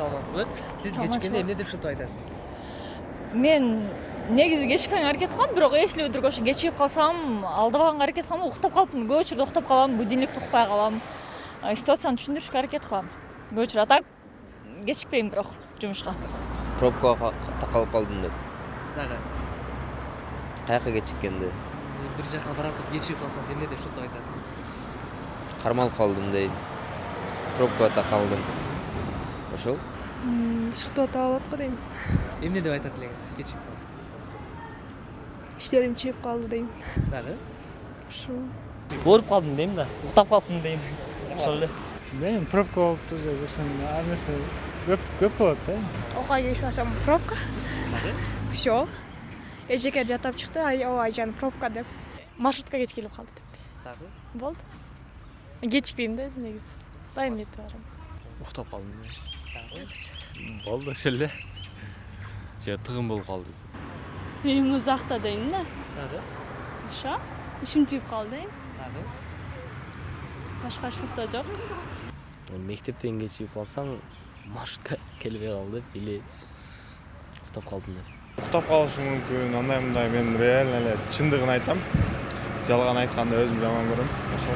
саламатсызбы? Сиз кечиккенде эмне деп шылтоо айтасыз? Мен негизи кечикпегенге аракет кылам, бирок эсилип өтүрүп ошо кечигип калсам, алдабаганга аракет кылам, уктап калыптын. Көп учурда уктап калам, будильникти укпай калам. Ситуацияны түшүндүрүшкө аракет кылам. Көп учурда так кечикпейм бирок жумушка. Пробкага такалып калдым деп. Дагы Каяка кечиккенде? бир жака баратып кечигип калсаңыз эмне деп шылтоо айтасыз? Кармалып калдым дейм. Пробкага такалдым. Ошол? Шыктоо табылат го дейм. Эмне деп айтат элеңиз кечигип калсаңыз? Иштерим чыгып калды дейм. Дагы Ошо. Ооруп калдым дейм да, уктап калдым дейм. Ошол эле. Мен пробка болупту деп ошон ар нерсе көп болот да. Окуга келип алсам пробка. Всё. Эжеке жатап чыкты, ой жан пробка деп. Маршрутка кеч келип калды деп. дагы Болду. Кечикпейм да өзү негизи. Дайым нетип барам. Уктап калдым. дагы Болду ошол эле. Же тыгын болуп калды. Үйүм узакта дейм да. дагы Ошо. Ишим чыгып калды дейм. дагы Башка шылтоо жок. Мектептен кечигип калсаң, маршрутка келбей калды или уктап калдым деп. Уктап калышы мүмкүн, андай мындай мен реально эле чындыгын айтам. Жалган айтканды өзүм жаман көрөм. Ошол.